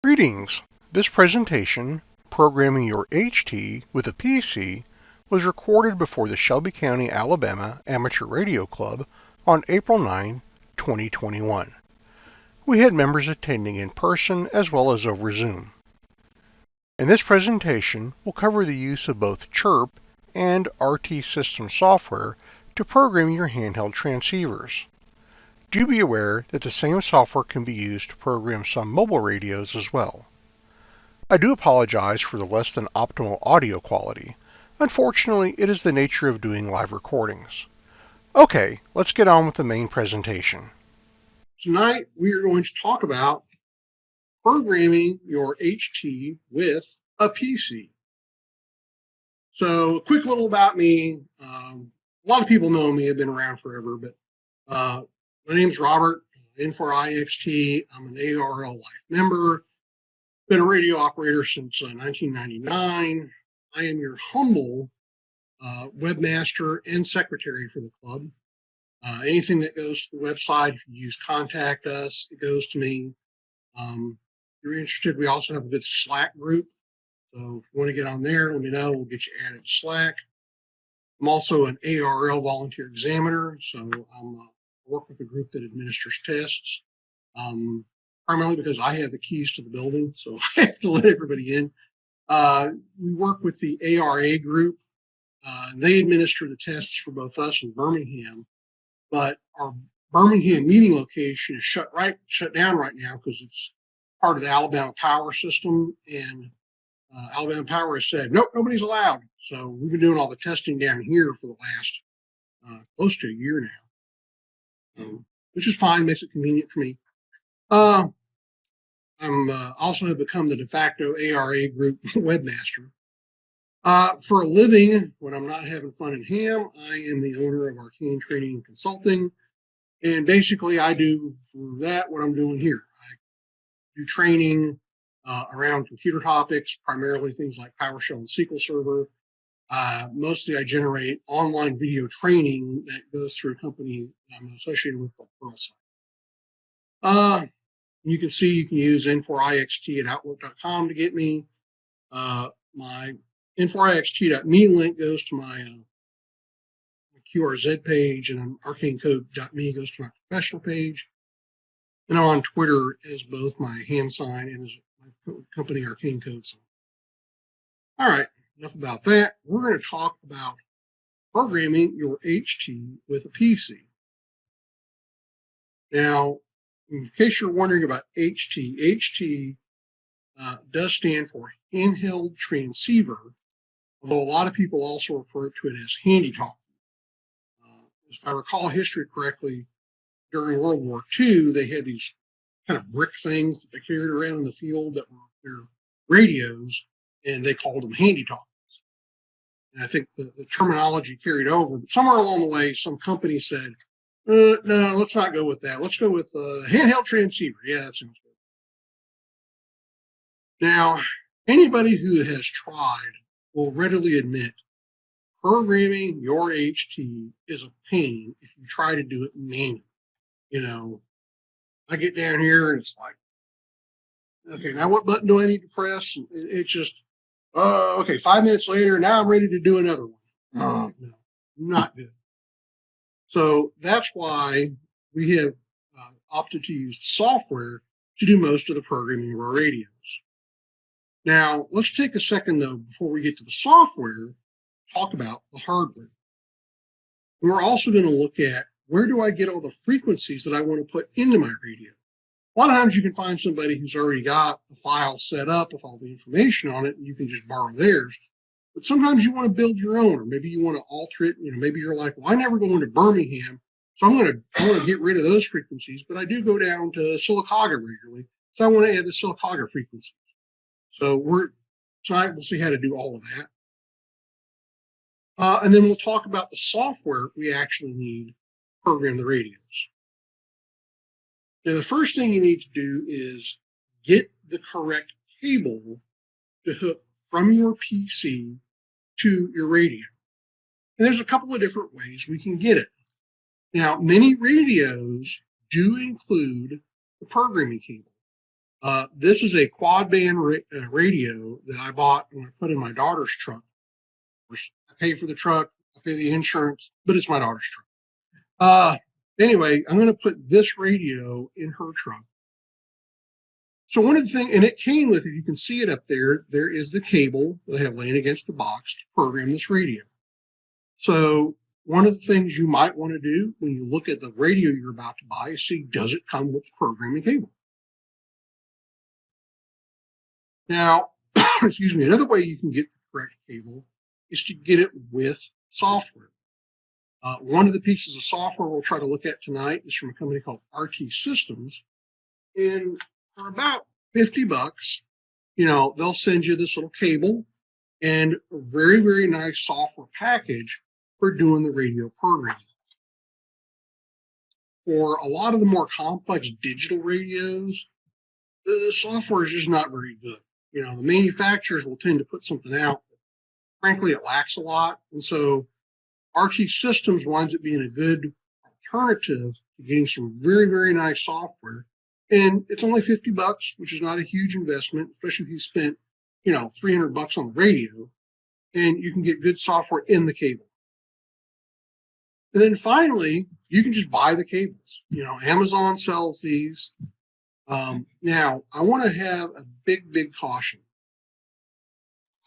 Greetings! This presentation, Programming Your HT with a PC, was recorded before the Shelby County, Alabama Amateur Radio Club on April 9, 2021. We had members attending in person as well as over Zoom. In this presentation, we'll cover the use of both CHIRP and RT Systems software to program your handheld transceivers. Do be aware that the same software can be used to program some mobile radios as well. I do apologize for the less than optimal audio quality. Unfortunately, it is the nature of doing live recordings. Okay, let's get on with the main presentation. Tonight, we are going to talk about programming your HT with a PC. So, a quick little about me. A lot of people know me, I've been around forever, but my name's Robert, N4IXT. I'm an ARL Life member. Been a radio operator since 1999. I am your humble webmaster and secretary for the club. Anything that goes to the website, if you use Contact Us, it goes to me. If you're interested, we also have a good Slack group. So if you want to get on there, let me know. We'll get you added to Slack. I'm also an ARL volunteer examiner. So I work with a group that administers tests, primarily because I have the keys to the building. So I have to let everybody in. We work with the ARA group. They administer the tests for both us and Birmingham. But our Birmingham meeting location is shut down right now because it's part of the Alabama Power system, and Alabama Power has said nope, nobody's allowed. So we've been doing all the testing down here for the last close to a year now, which is fine, makes it convenient for me. I'm also have become the de facto ARA group webmaster. For a living, when I'm not having fun in ham, I am the owner of Arcane Training and Consulting. And basically, I do for that what I'm doing here. I do training around computer topics, primarily things like PowerShell and SQL Server. Mostly, I generate online video training that goes through a company I'm associated with called Pearlside. You can see you can use N4IXT at Outlook.com to get me. My N4IXT.me link goes to my QRZ page, and arcanecode.me goes to my professional page. And I'm on Twitter as both my hand sign and as my company Arcane Code sign. All right, enough about that. We're going to talk about programming your HT with a PC. Now, in case you're wondering about HT does stand for Handheld Transceiver, although a lot of people also refer to it as handy talk. If I recall history correctly, during World War II, they had these kind of brick things that they carried around in the field that were their radios, and they called them handy talkies. And I think the terminology carried over, but somewhere along the way, some company said, no, let's not go with that. Let's go with handheld transceiver. Yeah, that sounds good. Now, anybody who has tried will readily admit programming your HT is a pain if you try to do it manually. You know, I get down here and it's like, okay, now what button do I need to press? It's just, okay, 5 minutes later, now I'm ready to do another one. No, not good. So that's why we have opted to use software to do most of the programming of our radios. Now, let's take a second, though, before we get to the software, talk about the hardware. And we're also going to look at where do I get all the frequencies that I want to put into my radio. A lot of times you can find somebody who's already got the file set up with all the information on it, and you can just borrow theirs. But sometimes you want to build your own, or maybe you want to alter it. You know, maybe you're like, well, I never go into Birmingham, so I want to get rid of those frequencies, but I do go down to Sylacauga regularly, so I want to add the Sylacauga frequencies. So tonight we'll see how to do all of that. And then we'll talk about the software we actually need to program the radios. Now, the first thing you need to do is get the correct cable to hook from your PC to your radio. And there's a couple of different ways we can get it. Now, many radios do include the programming cable. This is a quad band radio that I bought when I put in my daughter's truck. I pay for the truck, I pay the insurance, but it's my daughter's truck. Anyway, I'm going to put this radio in her truck. So one of the things, and it came with it, you can see it up there, there is the cable that I have laying against the box to program this radio. So one of the things you might want to do when you look at the radio you're about to buy is see, does it come with the programming cable? Now, excuse me, another way you can get the correct cable is to get it with software. One of the pieces of software we'll try to look at tonight is from a company called RT Systems. And for about 50 bucks, they'll send you this little cable and a very, very nice software package for doing the radio programming. For a lot of the more complex digital radios, the software is just not very good. The manufacturers will tend to put something out, but frankly, it lacks a lot. And so RT Systems winds up being a good alternative to getting some very, very nice software. And it's only 50 bucks, which is not a huge investment, especially if you spent, 300 bucks on the radio, and you can get good software in the cable. And then finally, you can just buy the cables. Amazon sells these. Now, I want to have a big, big caution.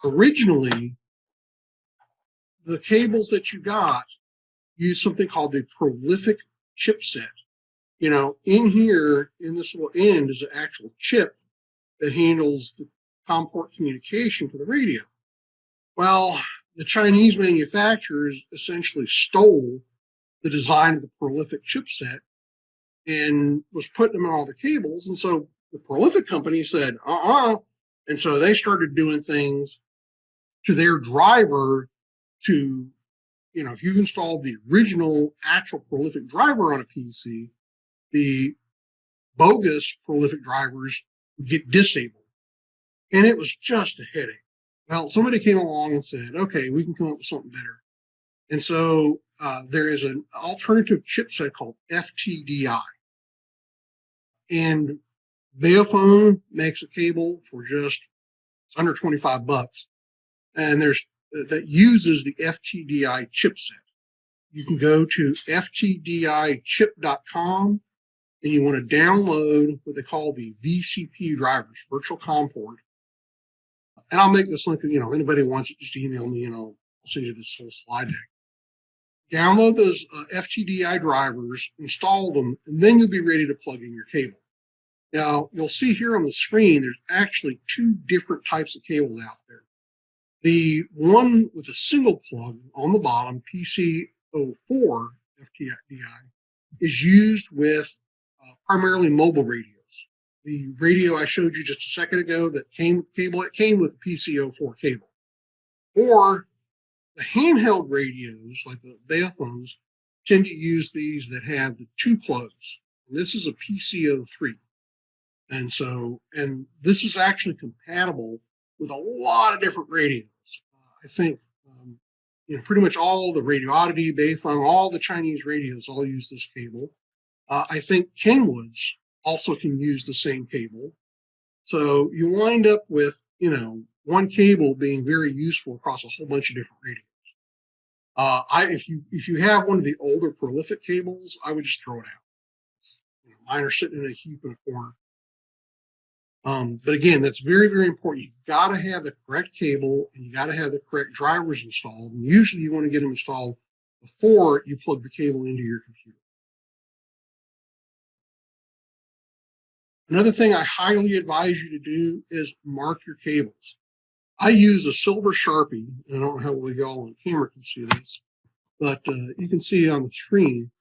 Originally, the cables that you got use something called the prolific chipset. In here, in this little end, is an actual chip that handles the COM port communication to the radio. Well, the Chinese manufacturers essentially stole the design of the prolific chipset and was putting them on all the cables. And so the prolific company said, And so they started doing things to their driver to, if you've installed the original actual prolific driver on a PC, the bogus prolific drivers would get disabled. And it was just a headache. Well, somebody came along and said, okay, we can come up with something better. And so there is an alternative chipset called FTDI. And Beophone makes a cable for just under 25 bucks. And that uses the FTDI chipset. You can go to FTDIchip.com and you want to download what they call the VCP drivers, virtual COM port. And I'll make this link, if anybody wants it, just email me and I'll send you this whole slide deck. Download those FTDI drivers, install them, and then you'll be ready to plug in your cable. Now, you'll see here on the screen, there's actually two different types of cables out there. The one with a single plug on the bottom, PC04 FTDI, is used with primarily mobile radios. The radio I showed you just a second ago that came with cable, it came with PC04 cable. Or the handheld radios, like the Beophones, tend to use these that have the two plugs. And this is a PC03. And this is actually compatible with a lot of different radios. I think, pretty much all the Radio Oddity, Beifeng, all the Chinese radios all use this cable. I think Kenwoods also can use the same cable. So you wind up with, one cable being very useful across a whole bunch of different radios. If you have one of the older prolific cables, I would just throw it out. Mine are sitting in a heap in a corner. But again, that's very, very important. You've got to have the correct cable and you got to have the correct drivers installed. And usually you want to get them installed before you plug the cable into your computer. Another thing I highly advise you to do is mark your cables. I use a silver Sharpie. I don't know how well y'all on camera can see this, but you can see on the screen.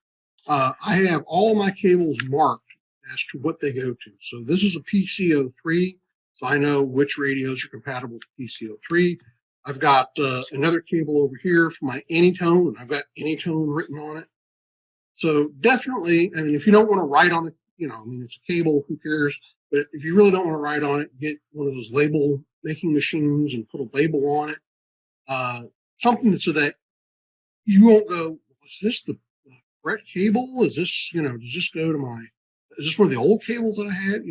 I have all my cables marked as to what they go to. So this is a PC03, so I know which radios are compatible to PC03. I've got another cable over here for my Anytone, and I've got Anytone written on it. So definitely, if you don't want to write on the, it's a cable, who cares? But if you really don't want to write on it, get one of those label making machines and put a label on it. Something so that you won't go, is this the correct cable? Is this, does this go to is this one of the old cables that I had?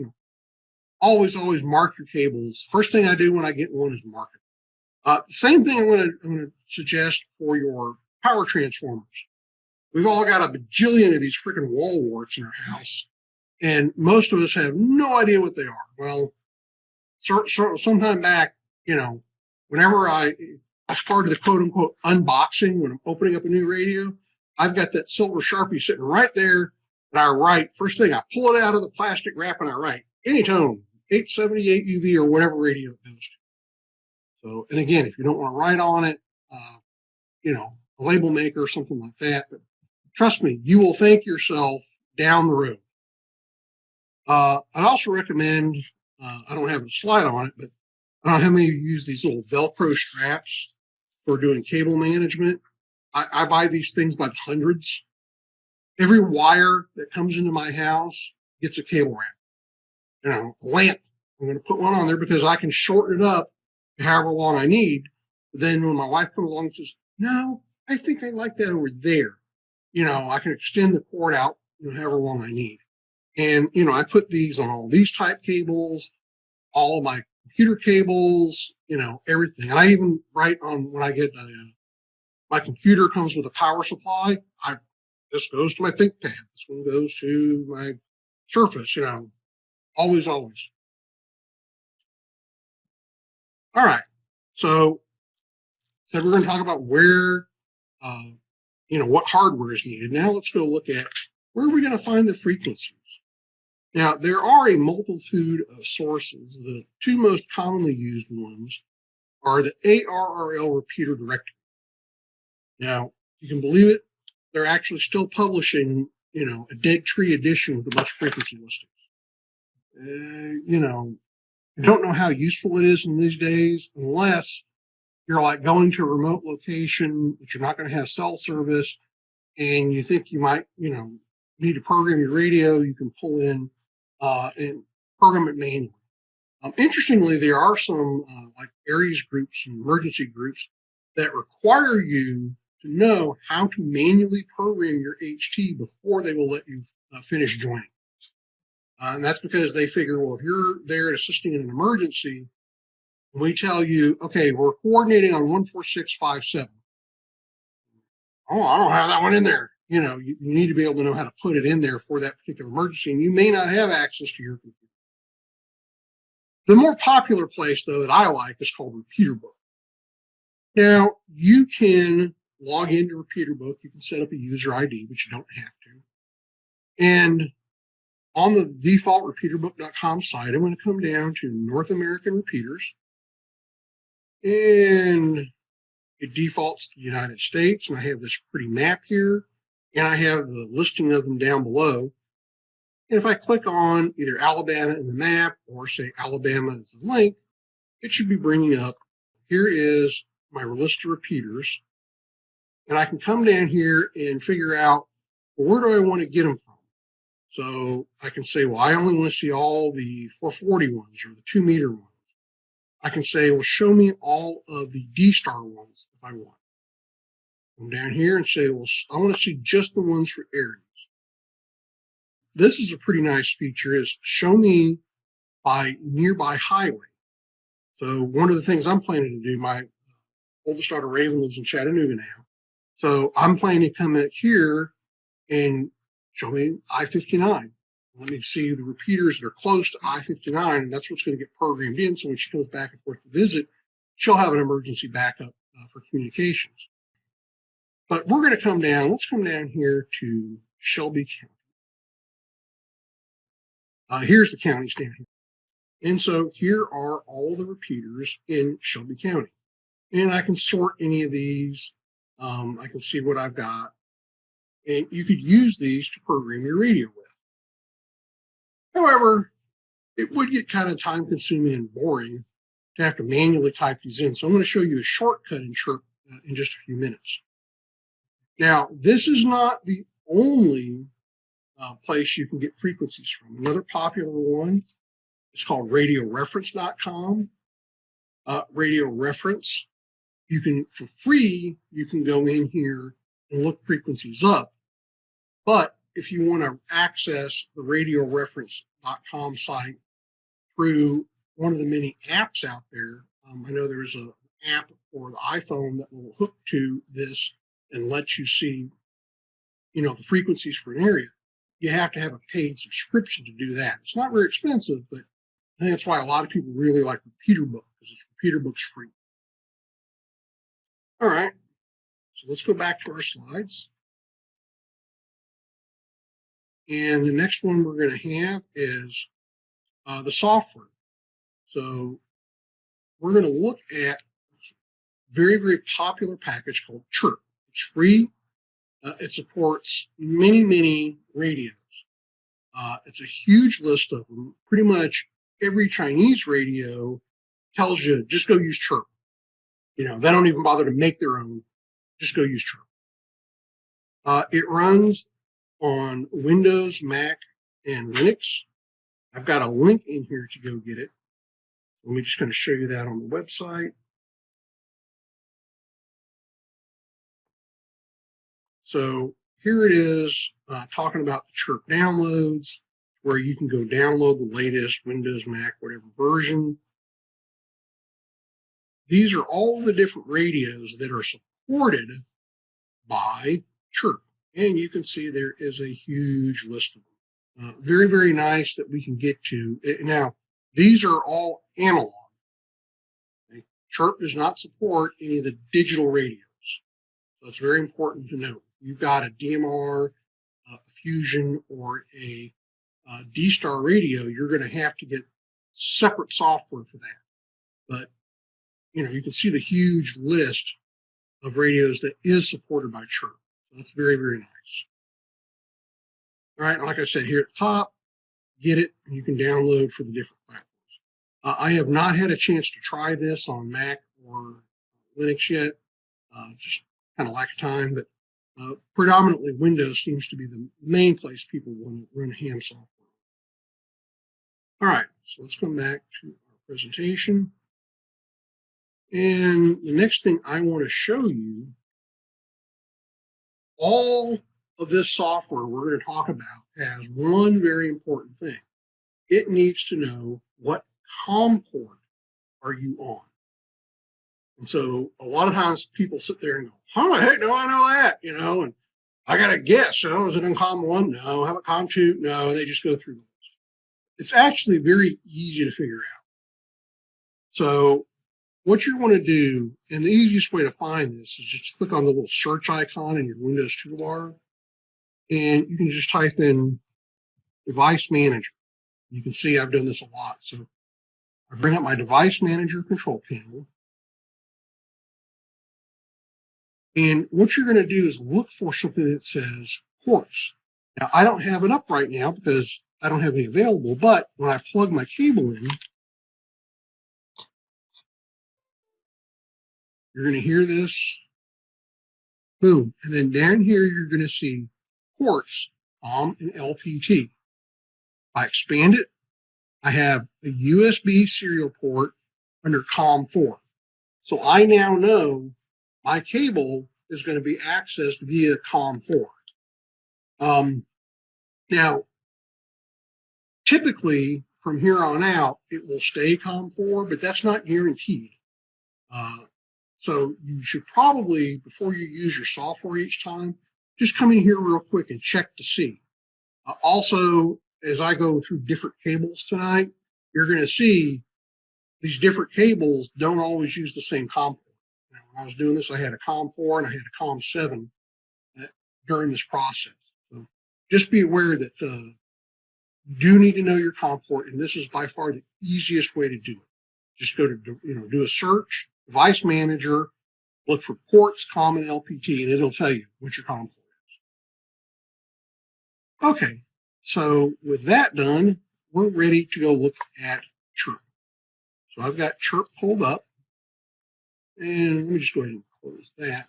always mark your cables. First thing I do when I get one is mark it. Same thing I'm going to suggest for your power transformers. We've all got a bajillion of these freaking wall warts in our house, and most of us have no idea what they are. Well, sometime back, whenever as part of the quote unquote unboxing, when I'm opening up a new radio, I've got that silver Sharpie sitting right there, and I write, first thing, I pull it out of the plastic wrap and I write any tone, 878 UV or whatever radio it goes to. So, and again, if you don't want to write on it, a label maker or something like that, but trust me, you will thank yourself down the road. I'd also recommend, I don't have a slide on it, but I don't know how many of you use these little Velcro straps for doing cable management. I buy these things by the hundreds. Every wire that comes into my house gets a cable wrap. A lamp. I'm going to put one on there because I can shorten it up however long I need. But then when my wife comes along and says, no, I think I like that over there, I can extend the cord out however long I need. And, I put these on all these type cables, all of my computer cables, everything. And I even write on when I get my computer comes with a power supply. This goes to my ThinkPad. This one goes to my Surface, always. All right. So we're going to talk about where, what hardware is needed. Now let's go look at where are we going to find the frequencies. Now, there are a multitude of sources. The two most commonly used ones are the ARRL repeater directory. Now, you can believe it, they're actually still publishing, a dead tree edition with a bunch of frequency listings. I don't know how useful it is in these days, unless you're like going to a remote location that you're not going to have cell service, and you think you might, need to program your radio. You can pull in and program it manually. Interestingly, there are some like ARES groups and emergency groups that require you to know how to manually program your HT before they will let you finish joining. And that's because they figure, well, if you're there assisting in an emergency, and we tell you, okay, we're coordinating on 14657. Oh, I don't have that one in there. You need to be able to know how to put it in there for that particular emergency, and you may not have access to your computer. The more popular place, though, that I like is called Repeater Book. Now, you can log into Repeater Book. You can set up a user ID, but you don't have to. And on the default repeaterbook.com site, I'm going to come down to North American Repeaters. And it defaults to the United States. And I have this pretty map here. And I have the listing of them down below. And if I click on either Alabama in the map or say Alabama as the link, it should be bringing up, here is my list of repeaters. And I can come down here and figure out, well, where do I want to get them from? So I can say, well, I only want to see all the 440 ones or the 2 meter ones. I can say, well, show me all of the D-Star ones if I want. Come down here and say, well, I want to see just the ones for ARES. This is a pretty nice feature, is show me by nearby highway. So one of the things I'm planning to do, my oldest daughter Raven lives in Chattanooga now. So I'm planning to come out here and show me I-59. Let me see the repeaters that are close to I-59, and that's what's going to get programmed in. So when she comes back and forth to visit, she'll have an emergency backup for communications. But we're going to come down. Let's come down here to Shelby County. Here's the counties down here. And so here are all the repeaters in Shelby County. And I can sort any of these. I can see what I've got. And you could use these to program your radio with. However, it would get kind of time consuming and boring to have to manually type these in. So I'm going to show you a shortcut in CHIRP in just a few minutes. Now, this is not the only place you can get frequencies from. Another popular one is called radioreference.com. Radio Reference. You can, for free, you can go in here and look frequencies up. But if you want to access the radioreference.com site through one of the many apps out there. I know there's an app for the iPhone that will hook to this and let you see, the frequencies for an area. You have to have a paid subscription to do that. It's not very expensive, but I think that's why a lot of people really like Repeater Book, because Repeater Book's free. All right, so let's go back to our slides. And the next one we're going to have is the software. So we're going to look at a very, very popular package called CHIRP. It's free. It supports many, many radios. It's a huge list of them. Pretty much every Chinese radio tells you, just go use CHIRP. They don't even bother to make their own. Just go use CHIRP. It runs on Windows, Mac, and Linux. I've got a link in here to go get it. Let me just kind of show you that on the website. So here it is, talking about the CHIRP downloads, where you can go download the latest Windows, Mac, whatever version. These are all the different radios that are supported by CHIRP. And you can see there is a huge list of them. Very, very nice that we can get to. Now, these are all analog. Okay? CHIRP does not support any of the digital radios. So it's very important to note. You've got a DMR, a Fusion, or a D-Star radio, you're going to have to get separate software for that. But, you can see the huge list of radios that is supported by CHIRP. So that's very, very nice. All right, like I said, here at the top, get it, and you can download for the different platforms. I have not had a chance to try this on Mac or Linux yet, just kind of lack of time, but predominantly Windows seems to be the main place people want to run ham software. All right, so let's come back to our presentation. And the next thing I want to show you, all of this software we're going to talk about has one very important thing. It needs to know what COM port are you on. And so a lot of times people sit there and go, how the heck do I know that? And I got to guess, is it in COM 1? No. How about COM 2? No. They just go through the list. It's actually very easy to figure out. So what you want to do, and the easiest way to find this is just click on the little search icon in your Windows toolbar, and you can just type in Device Manager. You can see I've done this a lot. So I bring up my Device Manager control panel. And what you're going to do is look for something that says ports. Now, I don't have it up right now because I don't have any available, but when I plug my cable in, you're going to hear this, boom. And then down here, you're going to see ports, COM and LPT. I expand it. I have a USB serial port under COM 4. So I now know my cable is going to be accessed via COM 4. Now, typically from here on out, it will stay COM 4, but that's not guaranteed. So you should probably, before you use your software each time, just come in here real quick and check to see. Also, as I go through different cables tonight, you're going to see these different cables don't always use the same COM port. Now, when I was doing this, I had a COM 4 and I had a COM 7 during this process. So just be aware that you do need to know your COM port, and this is by far the easiest way to do it. Just go to, do a search, Device Manager, look for ports, COM and LPT, and it'll tell you what your COM port is. Okay, so with that done, we're ready to go look at CHIRP. So I've got CHIRP pulled up, and let me just go ahead and close that.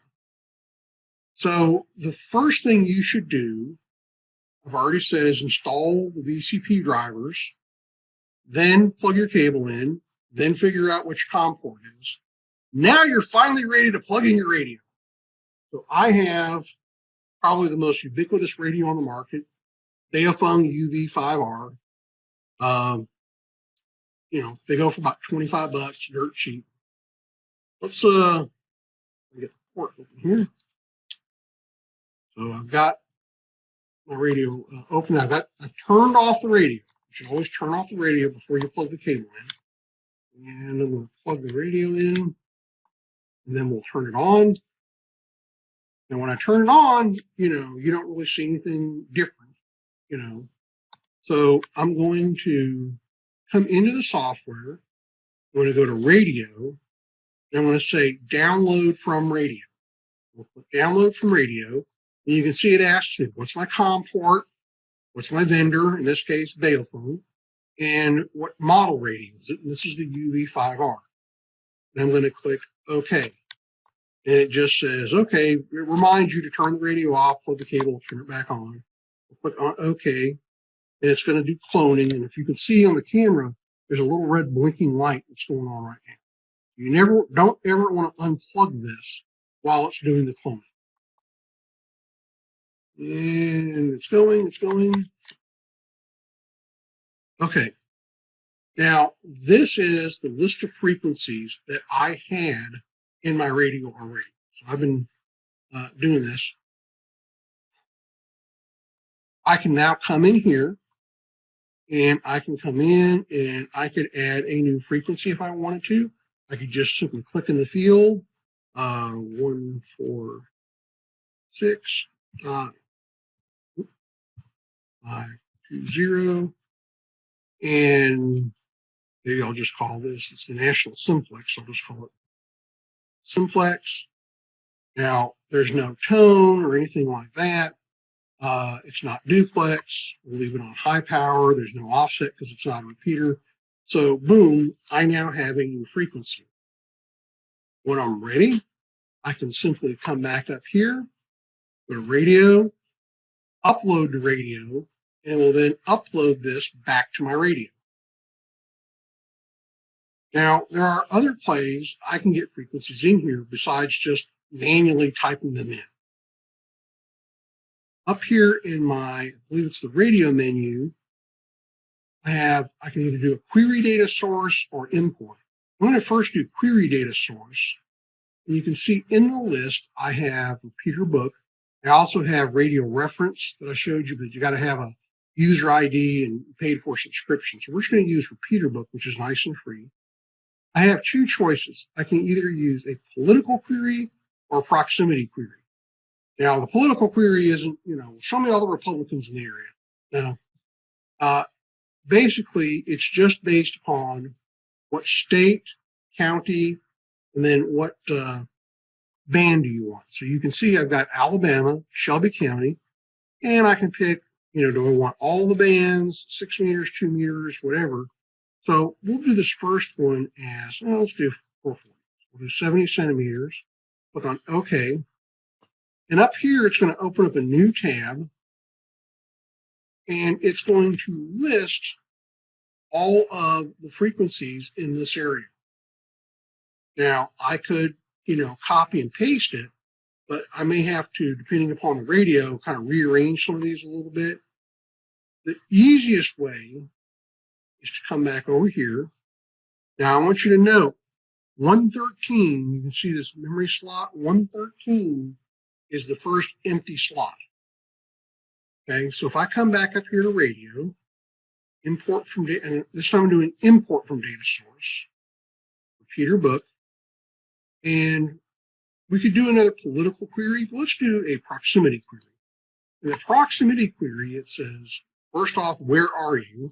So the first thing you should do, I've already said, is install the VCP drivers, then plug your cable in, then figure out which COM port is. Now you're finally ready to plug in your radio. So I have probably the most ubiquitous radio on the market, Beifeng UV5R. they go for about 25 bucks, dirt cheap. Let's get the port open here. So I've got my radio open. I've turned off the radio. You should always turn off the radio before you plug the cable in. And I'm going to plug the radio in, and then we'll turn it on. And when I turn it on, you don't really see anything different, So I'm going to come into the software. I'm going to go to radio. And I'm going to say download from radio. We'll click download from radio. And you can see it asks me, what's my COM port? What's my vendor? In this case, Baophone. And what model radio is it? And this is the UV5R. And I'm going to click OK. And it just says, OK, it reminds you to turn the radio off, plug the cable, turn it back on. Click on OK. And it's going to do cloning. And if you can see on the camera, there's a little red blinking light that's going on right now. You don't ever want to unplug this while it's doing the cloning. And it's going. Okay. Now, this is the list of frequencies that I had in my radio already. So I've been doing this. I can now come in here, and I can come in and I could add a new frequency if I wanted to. I could just simply click in the field, 146, 520, and maybe I'll just call this, it's the National Simplex. I'll just call it Simplex. Now, there's no tone or anything like that. It's not duplex. We'll leave it on high power. There's no offset because it's not a repeater. So, boom, I now have a new frequency. When I'm ready, I can simply come back up here, go to radio, upload to radio, and will then upload this back to my radio. Now, there are other plays I can get frequencies in here besides just manually typing them in. Up here in my, I believe it's the radio menu, I can either do a query data source or import. I'm going to first do query data source. And you can see in the list, I have repeater book. I also have radio reference that I showed you, but you got to have a user ID and paid for subscription. So we're just going to use repeater book, which is nice and free. I have two choices. I can either use a political query or a proximity query. Now, the political query isn't, show me all the Republicans in the area. No. Basically, it's just based upon what state, county, and then what band do you want. So you can see I've got Alabama, Shelby County, and I can pick, do I want all the bands, 6 meters, 2 meters, whatever. So we'll do this first one as, let's do 440. We'll do 70 centimeters. Click on OK. And up here, it's going to open up a new tab. And it's going to list all of the frequencies in this area. Now, I could, copy and paste it, but I may have to, depending upon the radio, kind of rearrange some of these a little bit. The easiest way is to come back over here. Now, I want you to note 113, you can see this memory slot, 113 is the first empty slot. Okay, so if I come back up here to radio, import from data, and this time I'm doing import from data source, repeater book, and we could do another political query, but let's do a proximity query. In the proximity query, it says, first off, where are you?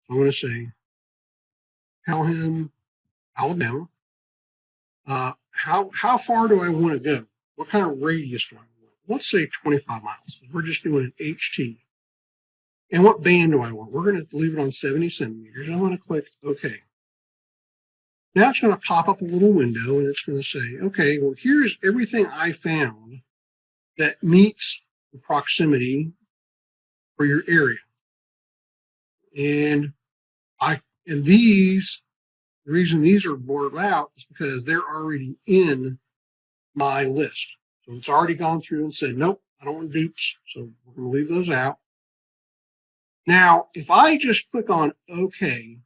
I'm going to say, Pelham, Alabama. How far do I want to go? What kind of radius do I want? Let's say 25 miles. We're just doing an HT. And what band do I want? We're going to leave it on 70 centimeters. I'm going to click OK. Now it's going to pop up a little window and it's going to say, okay, well, here's everything I found that meets the proximity for your area. And these, the reason these are blurred out is because they're already in my list. So it's already gone through and said, nope, I don't want dupes. So we're going to leave those out. Now, if I just click on OK,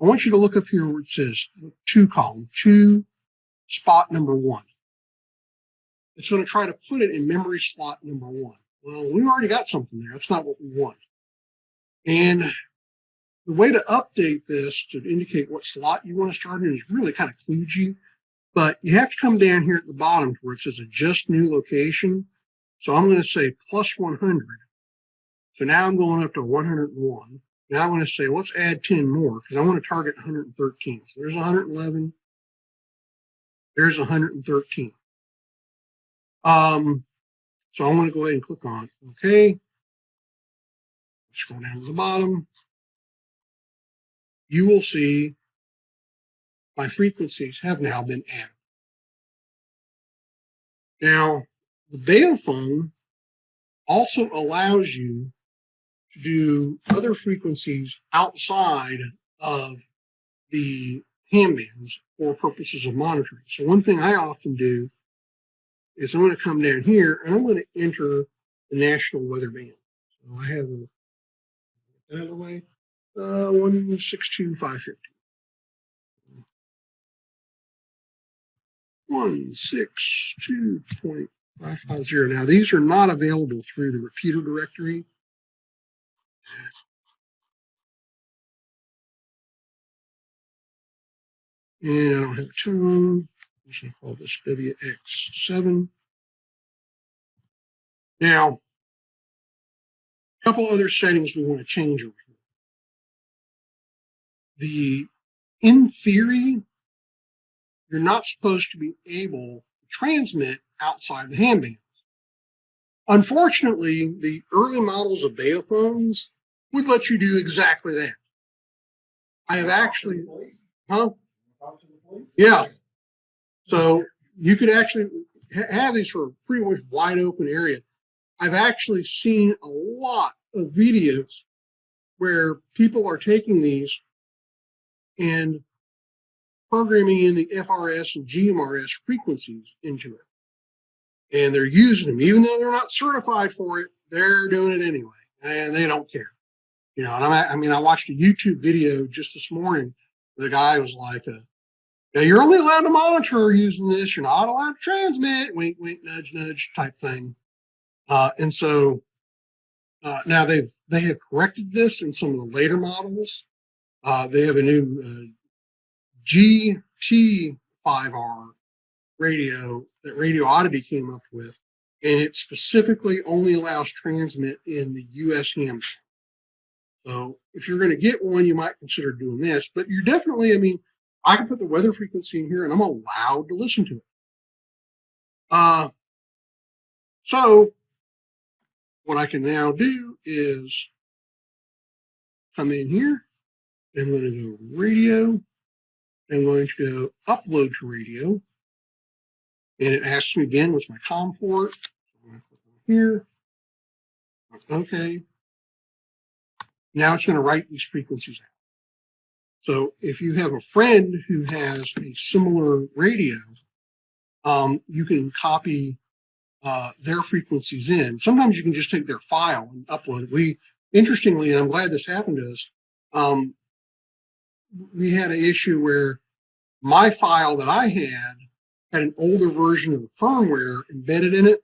I want you to look up here where it says 2 column, 2 spot number 1. It's going to try to put it in memory slot number 1. Well, we've already got something there. That's not what we want. And the way to update this to indicate what slot you want to start in is really kind of kludgy, but you have to come down here at the bottom to where it says adjust new location. So I'm going to say plus 100. So now I'm going up to 101. Now I'm going to say, let's add 10 more because I want to target 113. So there's 111. There's 113. So I'm going to go ahead and click on OK. Scroll down to the bottom. You will see my frequencies have now been added. Now, the Baophone also allows you to do other frequencies outside of the handbands for purposes of monitoring. So one thing I often do is I'm going to come down here and I'm going to enter the national weather band. So I have that out of the way. 162.550. 162.550. Now these are not available through the repeater directory. And I don't have a tone. I'm just going to call this WX7. Now, a couple other settings we want to change over here. In theory, you're not supposed to be able to transmit outside the handbands. Unfortunately, the early models of Baophones would let you do exactly that. I have actually, yeah. So you could actually have these for a pretty much wide open area. I've actually seen a lot of videos where people are taking these and programming in the FRS and GMRS frequencies into it. And they're using them, even though they're not certified for it, they're doing it anyway, and they don't care. You know, and I watched a YouTube video just this morning. The guy was like, "Now you're only allowed to monitor using this. You're not allowed to transmit." Wink, wink, nudge, nudge type thing. And so now they have corrected this in some of the later models. They have a new GT5R radio that Radio Oddity came up with, and it specifically only allows transmit in the US ham. So if you're going to get one, you might consider doing this, but you're definitely, I can put the weather frequency in here and I'm allowed to listen to it. So what I can now do is come in here. I'm going to go radio. I'm going to go upload to radio. And it asks me again, what's my COM port? I'm going to click on here. Okay. Now it's going to write these frequencies out. So if you have a friend who has a similar radio, you can copy their frequencies in. Sometimes you can just take their file and upload it. Interestingly, and I'm glad this happened to us, we had an issue where my file that I had an older version of the firmware embedded in it.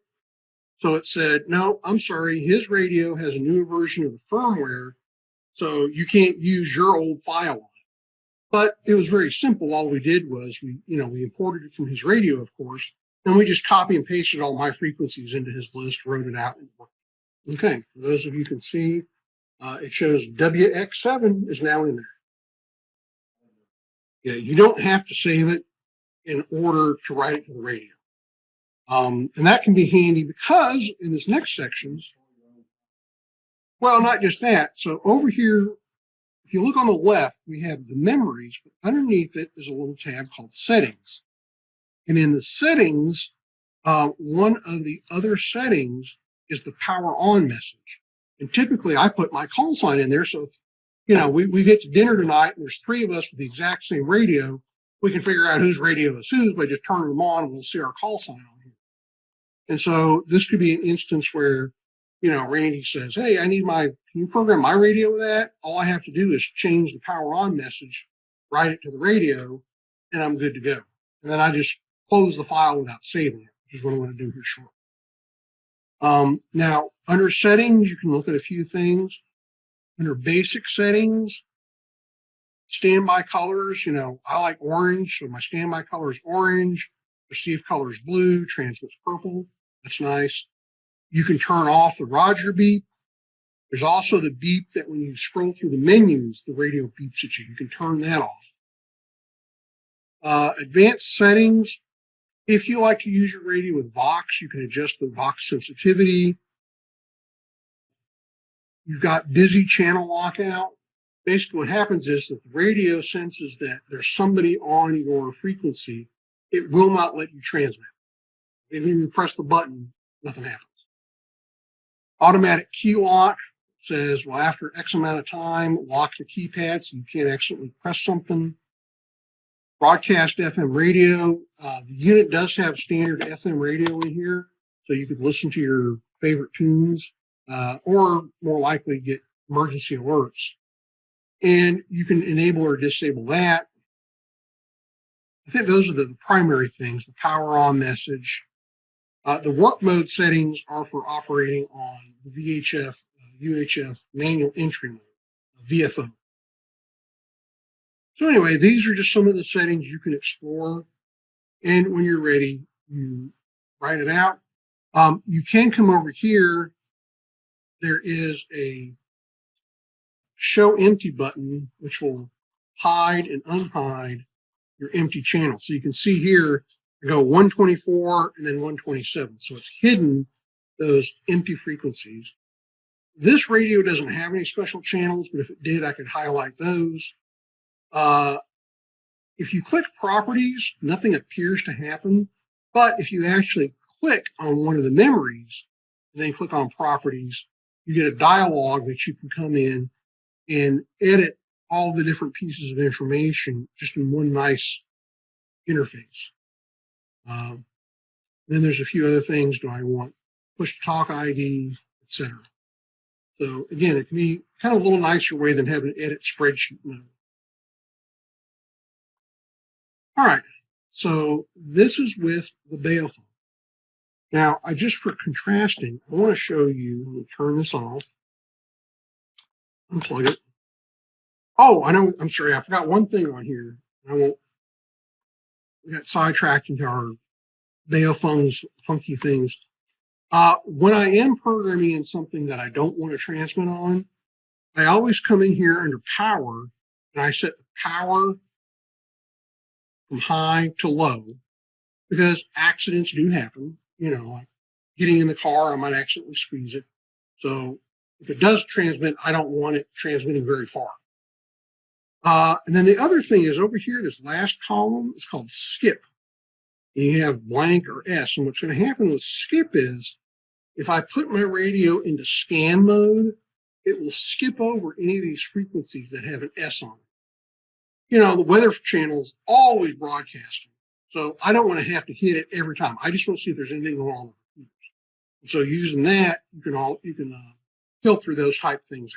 So it said, no, I'm sorry, his radio has a newer version of the firmware, so you can't use your old file on it. But it was very simple. All we did was we imported it from his radio, of course, and we just copy and pasted all my frequencies into his list, wrote it out. Okay, for those of you can see, it shows WX7 is now in there. Yeah, you don't have to save it in order to write it to the radio. And that can be handy because in this next section, well, not just that. So over here, if you look on the left, we have the memories, but underneath it is a little tab called settings. And in the settings, one of the other settings is the power on message. And typically I put my call sign in there. So if, we get to dinner tonight and there's 3 of us with the exact same radio, we can figure out whose radio is whose by just turning them on and we'll see our call sign on here. And so this could be an instance where, Randy says, hey, can you program my radio with that? All I have to do is change the power on message write it to the radio, and I'm good to go. And then I just close the file without saving it, which is what I'm going to do here shortly. Now, under settings, you can look at a few things. Under basic settings, standby colors, I like orange, so my standby color is orange. Receive color is blue, transmit's purple. That's nice. You can turn off the Roger beep. There's also the beep that when you scroll through the menus, the radio beeps at you. You can turn that off. Advanced settings. If you like to use your radio with Vox, you can adjust the Vox sensitivity. You've got busy channel lockout. Basically what happens is that the radio senses that there's somebody on your frequency. It will not let you transmit. If you press the button, nothing happens. Automatic key lock says, well, after X amount of time, lock the keypad so you can't accidentally press something. Broadcast FM radio. The unit does have standard FM radio in here, so you could listen to your favorite tunes, or more likely get emergency alerts. And you can enable or disable that. I think those are the primary things, the power on message. The work mode settings are for operating on the VHF, UHF manual entry mode, VFO. So anyway, these are just some of the settings you can explore. And when you're ready, you write it out. You can come over here. There is a show empty button, which will hide and unhide your empty channel. So you can see here, I go 124 and then 127. So it's hidden those empty frequencies. This radio doesn't have any special channels, but if it did, I could highlight those. If you click properties, nothing appears to happen. But if you actually click on one of the memories and then click on properties, you get a dialog that you can come in and edit all the different pieces of information just in one nice interface. Then there's a few other things. Do I want push to talk ID, etc. So again, it can be kind of a little nicer way than having to edit spreadsheet mode. All right, so this is with the Baophone. Now, just for contrasting, I want to show you, let me turn this off, unplug it. Oh, I know, I'm sorry, I forgot one thing on here. We got sidetracked into our Baophone's funky things. When I am programming in something that I don't want to transmit on, I always come in here under power and I set the power from high to low because accidents do happen. Like getting in the car, I might accidentally squeeze it. So if it does transmit, I don't want it transmitting very far. And then the other thing is over here, this last column is called skip. And you have blank or S. And what's going to happen with skip is if I put my radio into scan mode, it will skip over any of these frequencies that have an S on it. The weather channel is always broadcasting. So I don't want to have to hit it every time. I just want to see if there's anything going on. And so using that, you can filter those type things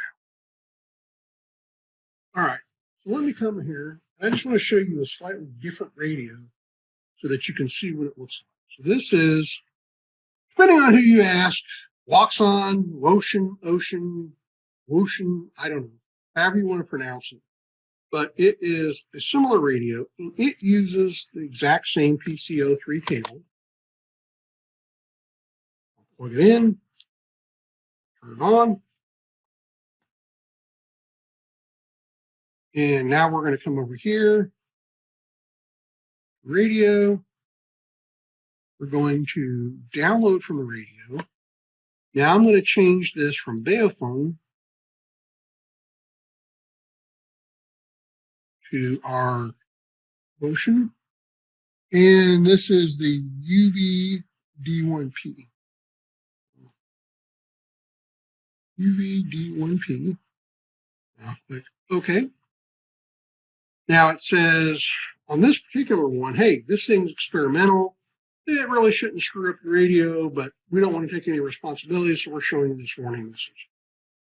out. All right. So let me come here. I just want to show you a slightly different radio so that you can see what it looks like. So this is, depending on who you ask, Waxon, Woshin, Ocean, Woshin, I don't know, however you want to pronounce it. But it is a similar radio, and it uses the exact same PCO3 cable. Plug it in, turn it on. And now we're going to come over here, radio. We're going to download from the radio. Now I'm going to change this from Baophone to our motion. And this is the UVD1P. UVD1P. I'll click OK. Now it says on this particular one, hey, this thing's experimental. It really shouldn't screw up your radio, but we don't want to take any responsibility, so we're showing you this warning message.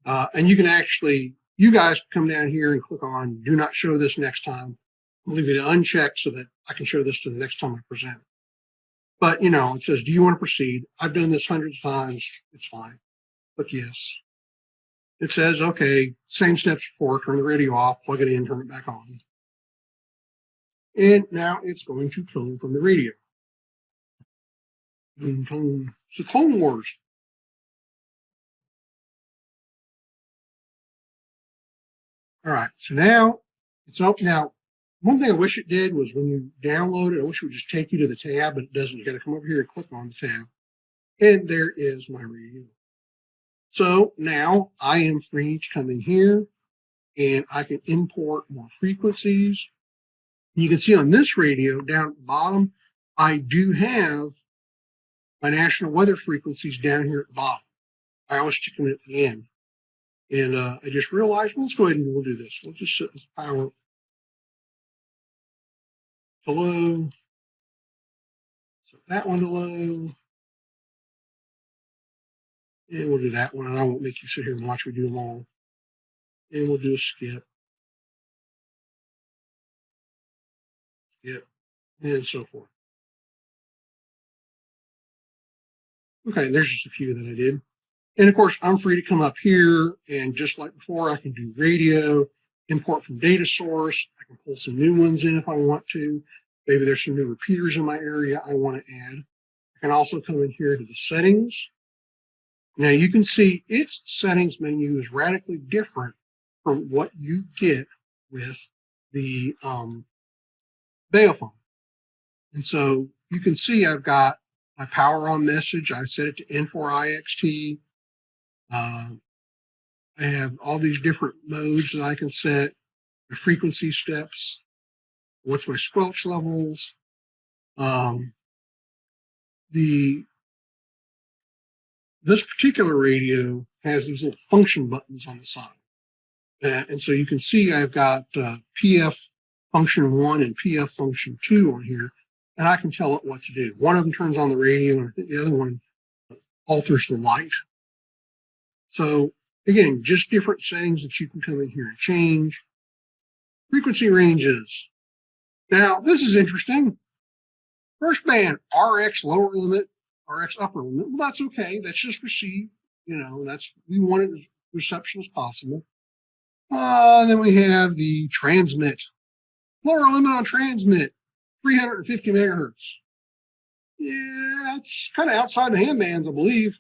And you can actually, you guys can come down here and click on do not show this next time. I'll leave it unchecked so that I can show this to the next time I present. But, you know, it says, do you want to proceed? I've done this hundreds of times. It's fine. Click yes. It says, okay, same steps before, turn the radio off, plug it in, turn it back on. And now it's going to tone from the radio. Tone. It's the Clone Wars. All right, so now it's up. Now, one thing I wish it did was when you download it, I wish it would just take you to the tab, but it doesn't. You got to come over here and click on the tab. And there is my radio. So now I am free to come in here and I can import more frequencies. You can see on this radio down at the bottom, I do have my national weather frequencies down here at the bottom. I always stick them at the end. And I just realized, well, let's go ahead and we'll do this. We'll just set this power to low. Set that one to low. And we'll do that one. And I won't make you sit here and watch me do them all. And we'll do a skip. Skip. And so forth. Okay, there's just a few that I did. And of course, I'm free to come up here and just like before, I can do radio, import from data source. I can pull some new ones in if I want to. Maybe there's some new repeaters in my area I want to add. I can also come in here to the settings. Now you can see its settings menu is radically different from what you get with the Baophone. And so you can see I've got my power on message. I set it to N4IXT. I have all these different modes that I can set, the frequency steps, what's my squelch levels. This particular radio has these little function buttons on the side. And so you can see I've got PF function 1 and PF function 2 on here, and I can tell it what to do. One of them turns on the radio, and I think the other one alters the light. So again, just different settings that you can come in here and change. Frequency ranges. Now, this is interesting. First band, RX lower limit, RX upper limit. Well, that's okay. That's just receive. You know, we want it as reception as possible. Then we have the transmit. Lower limit on transmit, 350 megahertz. Yeah, it's kind of outside the handbands, I believe.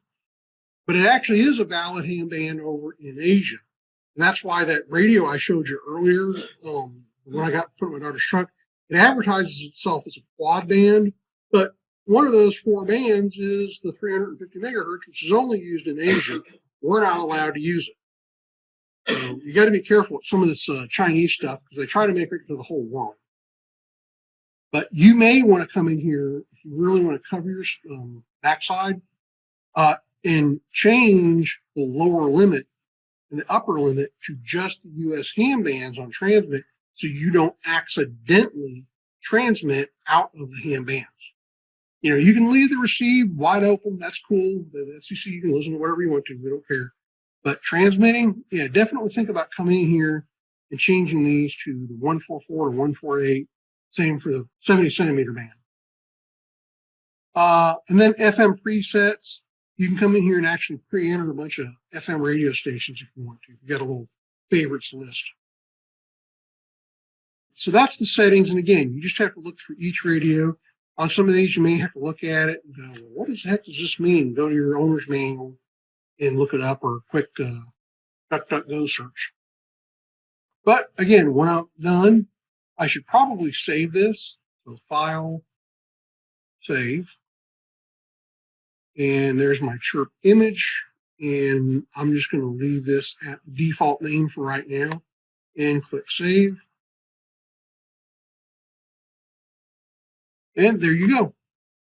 But it actually is a valid handband over in Asia. And that's why that radio I showed you earlier, when I got put in my daughter's truck, it advertises itself as a quad band, but one of those 4 bands is the 350 megahertz, which is only used in Asia. We're not allowed to use it. So you got to be careful with some of this Chinese stuff because they try to make it to the whole world. But you may want to come in here if you really want to cover your backside and change the lower limit and the upper limit to just the US handbands on transmit so you don't accidentally transmit out of the handbands. You know, you can leave the receive wide open. That's cool. The FCC, you can listen to whatever you want to. We don't care. But transmitting, yeah, definitely think about coming in here and changing these to the 144 to 148. Same for the 70 centimeter band. And then FM presets. You can come in here and actually pre-enter a bunch of FM radio stations if you want to. You've got a little favorites list. So that's the settings. And again, you just have to look through each radio. On some of these, you may have to look at it and go, well, what the heck does this mean? Go to your owner's manual and look it up, or a quick DuckDuckGo search. But again, when I'm done, I should probably save this. So File, Save. And there's my CHIRP image. And I'm just going to leave this at the default name for right now and click Save. And there you go.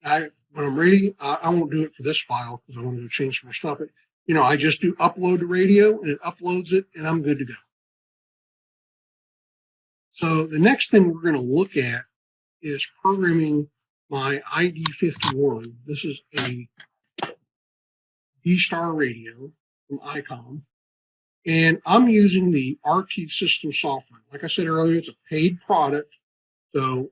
When I'm ready, I won't do it for this file because I want to go change some more stuff. But, you know, I just do upload to radio and it uploads it and I'm good to go. So the next thing we're going to look at is programming my ID51. This is a VStar radio from ICOM. And I'm using the RT Systems software. Like I said earlier, it's a paid product. So,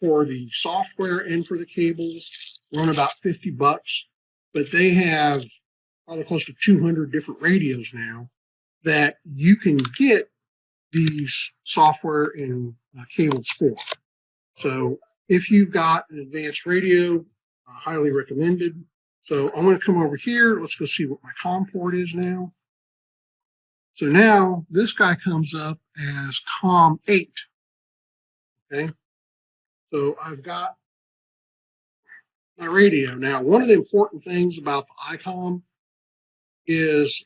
for the software and for the cables, run about $50, but they have probably close to 200 different radios now that you can get these software and cables for. So if you've got an advanced radio, highly recommended. So I'm going to come over here. Let's go see what my COM port is now. So now this guy comes up as COM 8. Okay. So I've got my radio. Now, one of the important things about the ICOM is,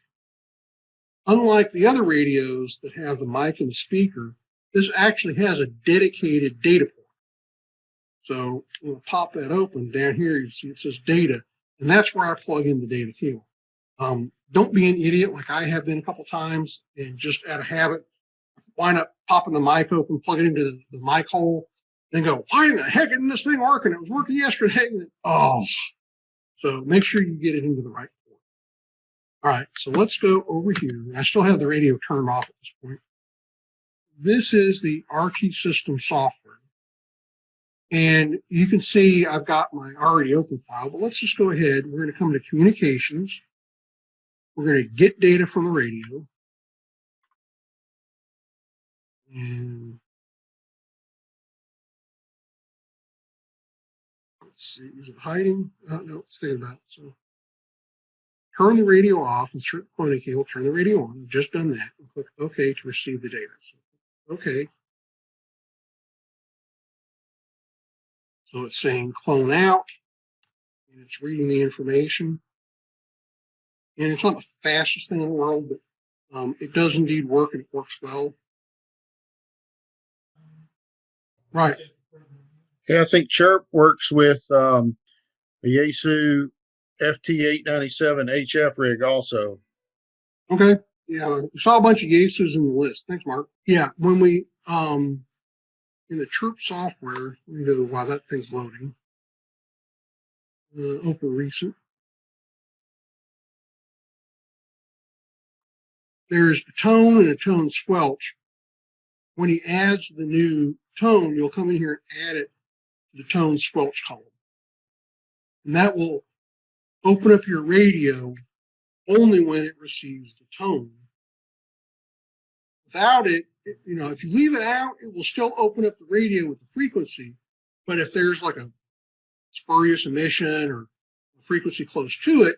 unlike the other radios that have the mic and the speaker, this actually has a dedicated data port. So we'll pop that open. Down here, you see it says data, and that's where I plug in the data cable. Don't be an idiot like I have been a couple times and just out of habit, wind up popping the mic open, plug it into the mic hole, then go, why in the heck isn't this thing working? It was working yesterday. Oh, so make sure you get it into the right port. All right, so let's go over here. I still have the radio turned off at this point. This is the RT Systems software. And you can see I've got my already open file, but let's just go ahead. We're going to come to communications. We're going to get data from the radio. And let's see, is it hiding? No, it's thinking about it. So turn the radio off, insert the quantity cable, turn the radio on. I've just done that. And click OK to receive the data. So, OK. So it's saying clone out, and it's reading the information. And it's not the fastest thing in the world, but it does indeed work, and it works well. Right. Yeah, I think CHIRP works with a Yaesu FT897 HF rig also. Okay. Yeah, we saw a bunch of Yaesus in the list. Thanks, Mark. Yeah, when we in the CHIRP software, we go while that thing's loading. Open recent. There's a tone and a tone squelch. When he adds the new tone, you'll come in here and add it to the tone squelch column. And that will open up your radio only when it receives the tone. Without it, if you leave it out, it will still open up the radio with the frequency. But if there's like a spurious emission or a frequency close to it,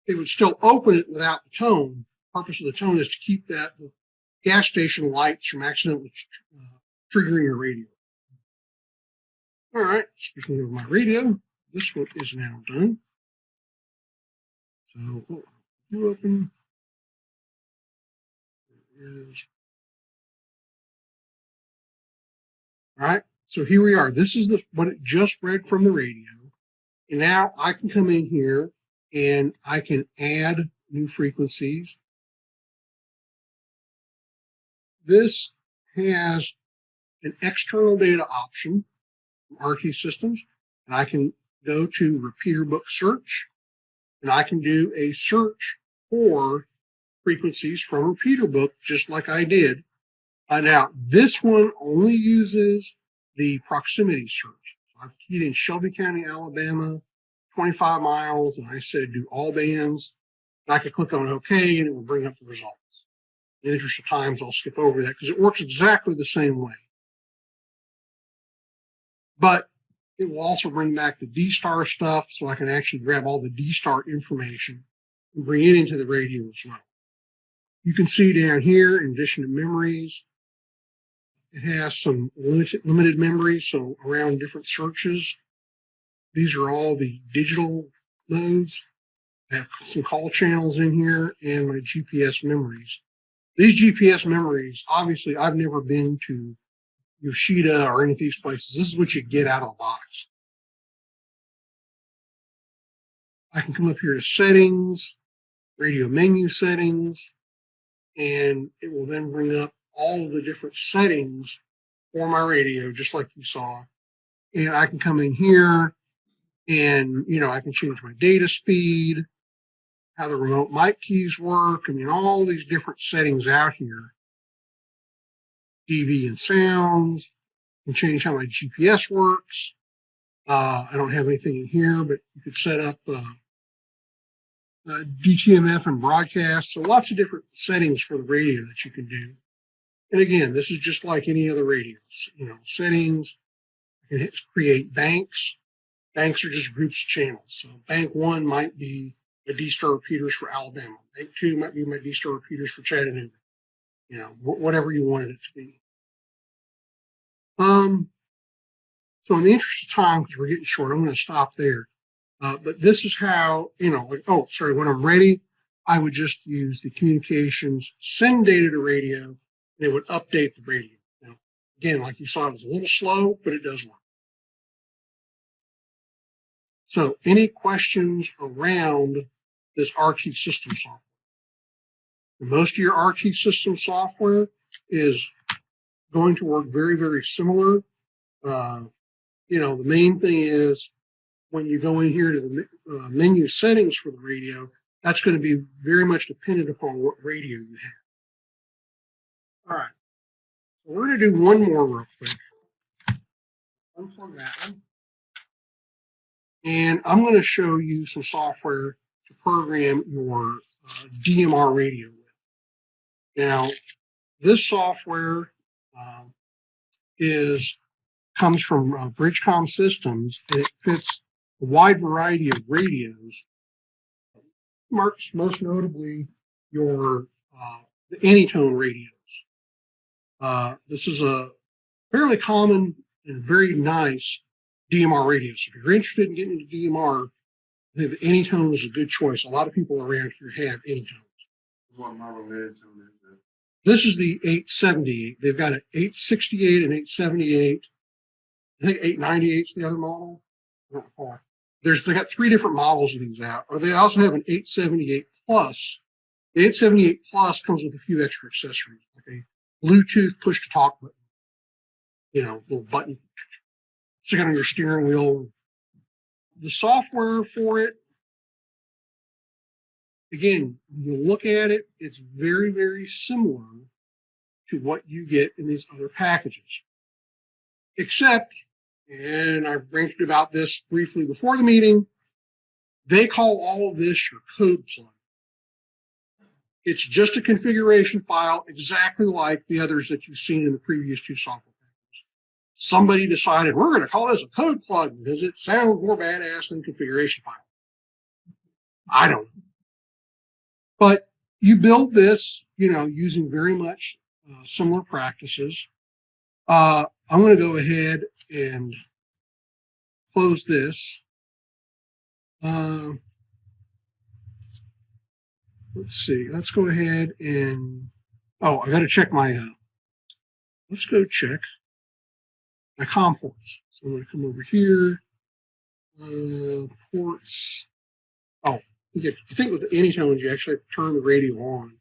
it would still open it without the tone. The purpose of the tone is to keep the gas station lights from accidentally triggering your radio. All right, speaking of my radio, this one is now done. So, you open. There it is. All right, so here we are. This is what it just read from the radio. And now I can come in here and I can add new frequencies. This has an external data option from RT Systems, and I can go to repeater book search, and I can do a search for frequencies from repeater book, just like I did. Now, this one only uses the proximity search. So I've keyed in Shelby County, Alabama, 25 miles, and I said do all bands. And I could click on OK, and it will bring up the results. In the interest of times, I'll skip over that because it works exactly the same way. But it will also bring back the D-Star stuff, so I can actually grab all the D-Star information and bring it into the radio as well. You can see down here, in addition to memories, it has some limited memory, so around different searches. These are all the digital modes. I have some call channels in here and my GPS memories. These GPS memories, obviously, I've never been to Yoshida or any of these places. This is what you get out of the box. I can come up here to settings, radio menu settings, and it will then bring up all of the different settings for my radio, just like you saw. And I can come in here and, I can change my data speed, how the remote mic keys work. I mean, all these different settings out here. DV and sounds. I can change how my GPS works. I don't have anything in here, but you could set up DTMF and broadcast. So lots of different settings for the radio that you can do. And again, this is just like any other radios. You know, settings. You can create banks. Banks are just groups of channels. So bank 1 might be the D-Star repeaters for Alabama. Bank 2 might be my D-Star repeaters for Chattanooga. You know, whatever you wanted it to be. So in the interest of time, because we're getting short, I'm going to stop there. But this is how, you know, like, oh, sorry, when I'm ready, I would just use the communications, send data to radio, and it would update the radio. Now, again, like you saw, it was a little slow, but it does work. So any questions around this RT system software? Most of your RT system software is going to work very, very similar. You know, the main thing is when you go in here to the menu settings for the radio, that's going to be very much dependent upon what radio you have. All right. So we're going to do one more real quick. Unplug that one. And I'm going to show you some software to program your DMR radio with. Now, this software comes from Bridgecom Systems, and it fits a wide variety of radios. Marks most notably your the Anytone radios. This is a fairly common and very nice DMR radio. So if you're interested in getting into DMR, I think the Anytone is a good choice. A lot of people around here have Anytones. What model Anytone is that? This is the 878. They've got an 868 and 878. I think 898 is the other model. I don't recall. They got 3 different models of these out. Or they also have an 878 Plus. The 878 Plus comes with a few extra accessories, like a Bluetooth push-to-talk button. You know, little button. Stick it on your steering wheel. The software for it, again, you look at it, it's very, very similar to what you get in these other packages. Except, and I've ranted about this briefly before the meeting, they call all of this your code plug. It's just a configuration file exactly like the others that you've seen in the previous 2 software packages. Somebody decided we're going to call this a code plug because it sounds more badass than configuration file. I don't know. But you build this, you know, using very much similar practices. I'm going to go ahead and close this. Let's see. Let's go ahead and, I got to check my, let's go check my COM ports. So I'm going to come over here, ports. Oh, I think with the Anytones, you actually have to turn the radio on.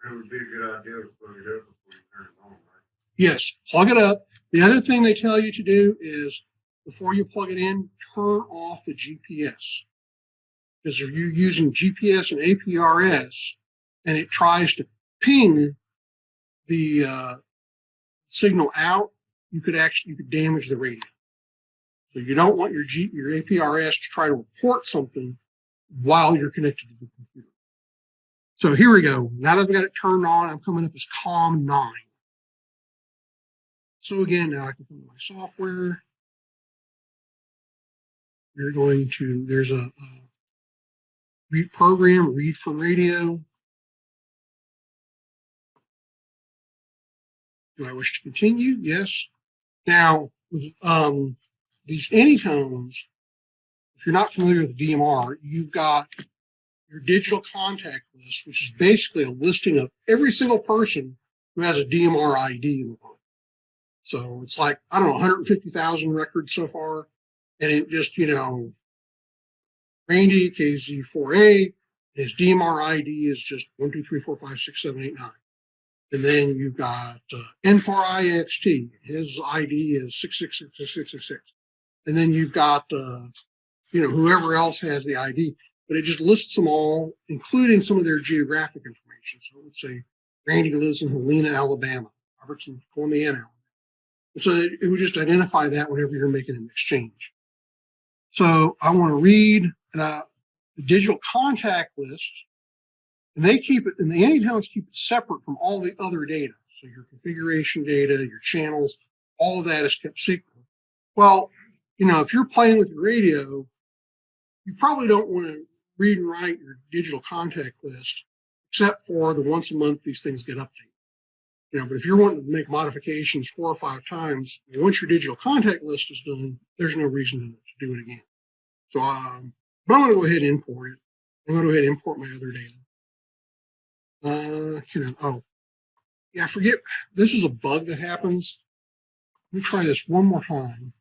That would be a good idea to plug it up before you turn it on, right? Yes, plug it up. The other thing they tell you to do is before you plug it in, turn off the GPS. Because if you're using GPS and APRS and it tries to ping the signal out, you could damage the radio. So you don't want your APRS to try to report something while you're connected to the computer. So here we go. Now that I've got it turned on, I'm coming up as COM 9. So again, now I can come to my software. You're going to, there's a read program, read from radio. Do I wish to continue? Yes. Now, with these Anytones, if you're not familiar with DMR, you've got your digital contact list, which is basically a listing of every single person who has a DMR ID in the world. So it's like, I don't know, 150,000 records so far. And it just, you know, Randy, KZ4A, his DMR ID is just 1, 2, 3, 4, 5, 6, 7, 8, 9. And then you've got N4IXT. His ID is 6666666. And then you've got, you know, whoever else has the ID. But it just lists them all, including some of their geographic information. So it would say Randy lives in Helena, Alabama. Robert's in Columbiana, Alabama. And so it would just identify that whenever you're making an exchange. So I want to read the digital contact list, and they keep it, and the anti-towns keep it separate from all the other data. So your configuration data, your channels, all of that is kept secret. Well, if you're playing with your radio, you probably don't want to read and write your digital contact list, except for the once a month these things get updated. But if you're wanting to make modifications 4 or 5 times, once your digital contact list is done, there's no reason to do it again. So, but I'm going to go ahead and import it. I'm going to go ahead and import my other data. I forget. This is a bug that happens. Let me try this one more time.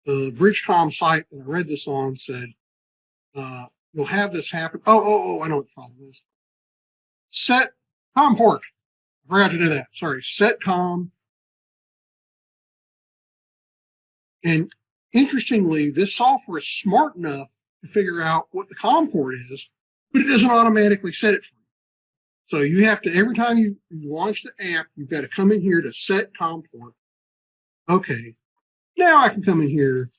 The Bridgecom site that I read this on said, you'll have this happen. Oh, I know what the problem is. Set COM port. I forgot to do that. Sorry, set COM. And interestingly, this software is smart enough to figure out what the COM port is, but it doesn't automatically set it for you. So you have to, every time you launch the app, you've got to come in here to set COM port. Okay, now I can come in here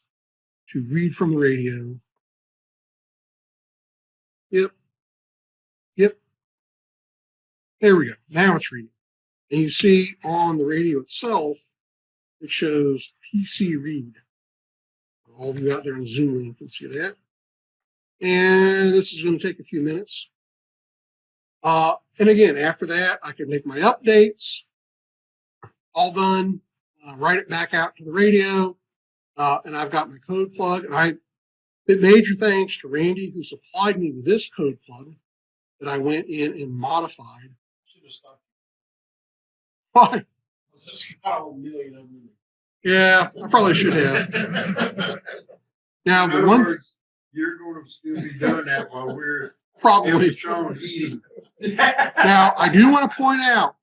to read from the radio. Yep. There we go. Now it's reading. And you see on the radio itself, it shows PC read. All of you out there in Zoom land can see that. And this is going to take a few minutes. And again, after that, I can make my updates. All done. Write it back out to the radio. And I've got my code plug. And major thanks to Randy, who supplied me with this code plug that I went in and modified. Why? Yeah, I probably should have. Now, the one words, you're going to still be doing that while we're probably eating. Now, I do want to point out,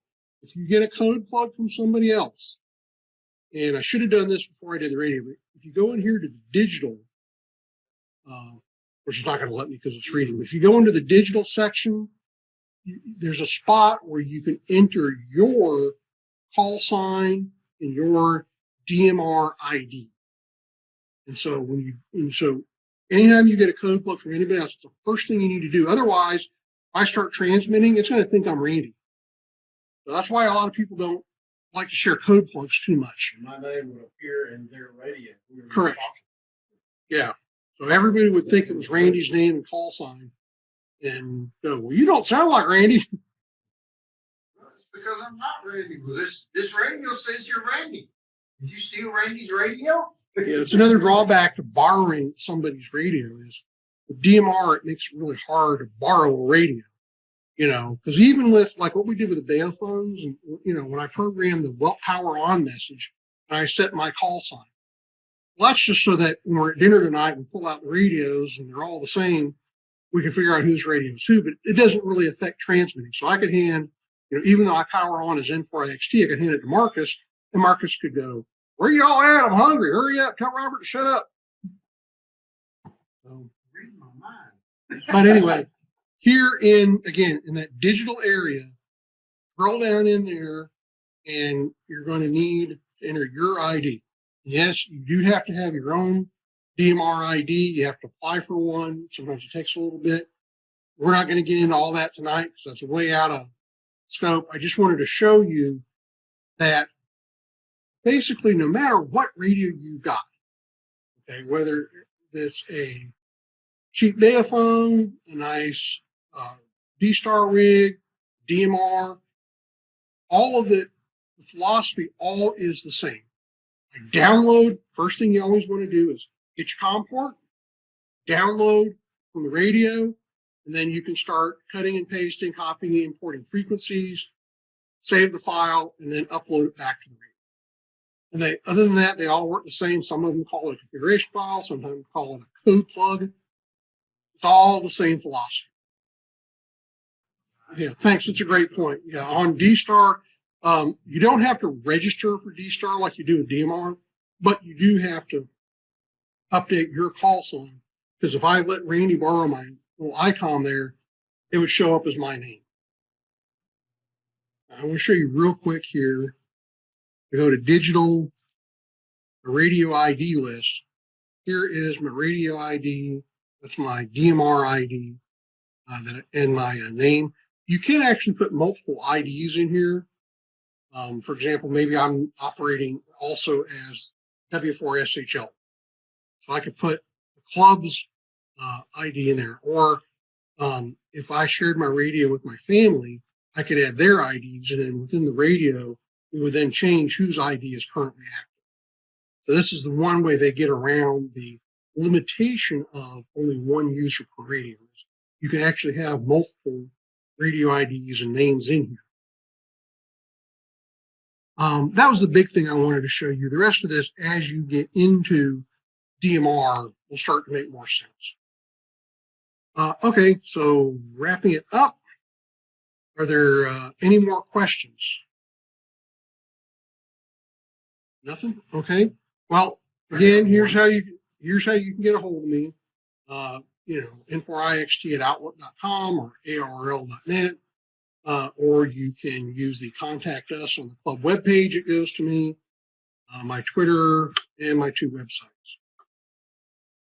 if you get a code plug from somebody else, and I should have done this before I did the radio, but if you go in here to the digital, which is not going to let me because it's reading, but if you go into the digital section, there's a spot where you can enter your call sign and your DMR ID. And so anytime you get a code plug from anybody else, it's the first thing you need to do. Otherwise, if I start transmitting, it's going to think I'm Randy. So that's why a lot of people don't like to share code plugs too much. My name would appear in their radio. Correct. Yeah. So everybody would think it was Randy's name and call sign and go, well, you don't sound like Randy. Because I'm not Randy. Well, this radio says you're Randy. Did you steal Randy's radio? Yeah, it's another drawback to borrowing somebody's radio is with DMR, it makes it really hard to borrow a radio. Because even with like what we did with the Bayo phones, and when I programmed the power on message, and I set my call sign. Well, that's just so that when we're at dinner tonight, we pull out the radios and they're all the same. We can figure out whose radio is who, but it doesn't really affect transmitting. So I could hand, even though I power on his N4IXT, I could hand it to Marcus, and Marcus could go, "Where y'all at? I'm hungry. Hurry up. Tell Robert to shut up." So, reading my mind. But anyway, here in that digital area, scroll down in there, and you're going to need to enter your ID. Yes, you do have to have your own DMR ID. You have to apply for one. Sometimes it takes a little bit. We're not going to get into all that tonight because that's way out of scope. I just wanted to show you that basically no matter what radio you've got, okay, whether it's a cheap Bayophone, a nice D-Star rig, DMR, all of it, the philosophy all is the same. Download, first thing you always want to do is get your COM port, download from the radio, and then you can start cutting and pasting, copying and importing frequencies, save the file, and then upload it back to the radio. And other than that, they all work the same. Some of them call it a configuration file, sometimes call it a code plug. It's all the same philosophy. Yeah, thanks. It's a great point. Yeah, on D-Star, you don't have to register for D-Star like you do with DMR, but you do have to update your call sign. Because if I let Randy borrow my little icon there, it would show up as my name. I want to show you real quick here. I go to digital radio ID list. Here is my radio ID. That's my DMR ID and my name. You can actually put multiple IDs in here. For example, maybe I'm operating also as W4SHL. So I could put the club's ID in there. Or if I shared my radio with my family, I could add their IDs, and then within the radio, it would then change whose ID is currently active. So this is the one way they get around the limitation of only one user per radio. You can actually have multiple radio IDs and names in here. That was the big thing I wanted to show you. The rest of this, as you get into DMR, will start to make more sense. Okay, so wrapping it up, are there any more questions? Nothing? Okay. Well, again, here's how you can get a hold of me. info.ixt@outlook.com or arl.net. Or you can use the contact us on the club webpage. It goes to me, my Twitter, and my 2 websites.